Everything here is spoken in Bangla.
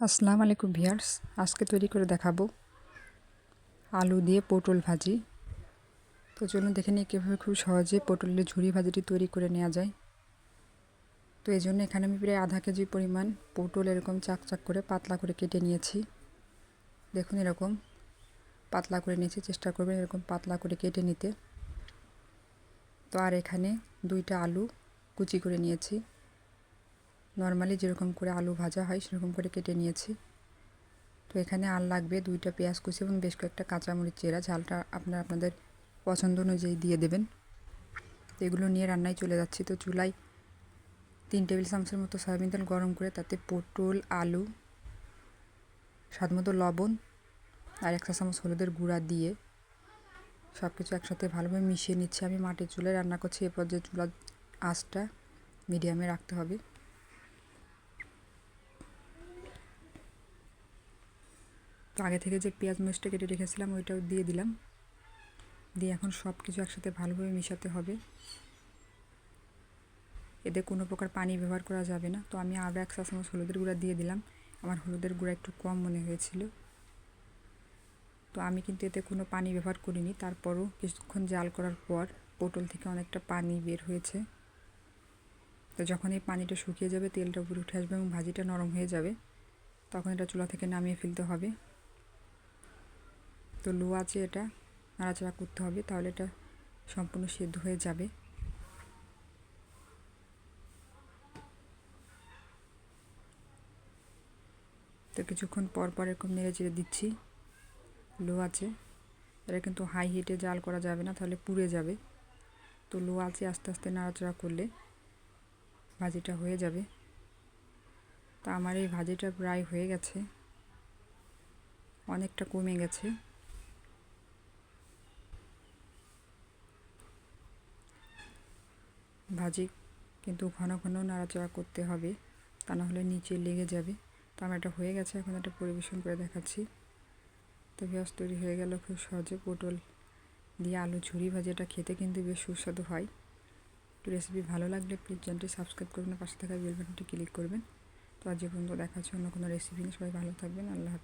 আসসালামু আলাইকুম ভিউয়ার্স, আজকে তৈরি করে দেখাবো আলু দিয়ে পটল ভাজি। তো চলুন দেখে নিই কীভাবে খুব সহজে পটলের ঝুরি ভাজিটি তৈরি করে নেওয়া যায়। তো এই জন্য এখানে আমি প্রায় আধা কেজি পরিমাণ পটল এরকম চাক করে পাতলা করে কেটে নিয়েছি। দেখুন এরকম পাতলা করে নিয়েছি, চেষ্টা করবেন এরকম পাতলা করে কেটে নিতে। তো আর এখানে 2টা আলু কুচি করে নিয়েছি, নর্মালি যেরকম করে আলু ভাজা হয় সেরকম করে কেটে নিয়েছি। তো এখানে আর লাগবে 2টা পেঁয়াজ কুচি এবং বেশ কয়েকটা কাঁচামরিচ চেরা, ঝালটা আপনাদের পছন্দ অনুযায়ী দিয়ে দেবেন। তো এগুলো নিয়ে রান্নায় চলে যাচ্ছি। তো চুলায় 3 টেবিল চামচের মতো সয়াবিন তেল গরম করে তাতে পটল, আলু, স্বাদমতো লবণ আর 1 চা চামচ হলুদের গুঁড়া দিয়ে সব কিছু একসাথে ভালোভাবে মিশিয়ে নিচ্ছি। আমি মাটির চুলায় রান্না করছি, এরপর যে চুলার আঁচটা মিডিয়ামে রাখতে হবে। তো আগে থেকে যে পেঁয়াজ মরিচটা কেটে রেখেছিলাম ওইটাও দিয়ে দিলাম, দিয়ে এখন সব কিছু একসাথে ভালোভাবে মেশাতে হবে। এতে কোনো প্রকার পানি ব্যবহার করা যাবে না। তো আমি আরও 1 চা চামচ হলুদের গুঁড়া দিয়ে দিলাম, আমার হলুদের গুঁড়া একটু কম মনে হয়েছিল। তো আমি কিন্তু এতে কোনো পানি ব্যবহার করিনি, তারপরও কিছুক্ষণ জাল করার পর পটল থেকে অনেকটা পানি বের হয়েছে। তো যখন এই পানিটা শুকিয়ে যাবে, তেলটা উপরে উঠে আসবে এবং ভাজিটা নরম হয়ে যাবে, তখন এটা চুলা থেকে নামিয়ে ফেলতে হবে। তো লো আঁচে এটা নাড়াচাড়া করতে হবে, তাহলে এটা সম্পূর্ণ সিদ্ধ হয়ে যাবে। তো কিছুক্ষণ পর পর এরকম নেড়ে চেড়ে দিচ্ছি লো আঁচে। এটা কিন্তু হাই হিটে জাল করা যাবে না, তাহলে পুড়ে যাবে। তো লো আঁচে আস্তে আস্তে নাড়াচাড়া করলে ভাজিটা হয়ে যাবে। তো আমার এই ভাজিটা প্রায় হয়ে গেছে, অনেকটা কমে গেছে। ভাজি কিন্তু ঘন ঘন নাড়াচাড়া করতে হবে, তা না হলে নিচে লেগে যাবে। তো আমার এটা হয়ে গেছে, এখন এটা পরিবেশন করে দেখাচ্ছি। তো গ্যাস তৈরি হয়ে গেল খুব সহজে পটল দিয়ে আলু ঝুরি ভাজি। এটা খেতে কিন্তু বেশ সুস্বাদু হয়। তো রেসিপি ভালো লাগলে প্লিজ চ্যানেলটি সাবস্ক্রাইব করবেন, পাশে থাকা বেল বাটনটি ক্লিক করবেন। তো আজ পর্যন্ত দেখা হচ্ছে অন্য কোনো রেসিপি নিয়ে। সবাই ভালো থাকবেন, আল্লাহ হাফেজ।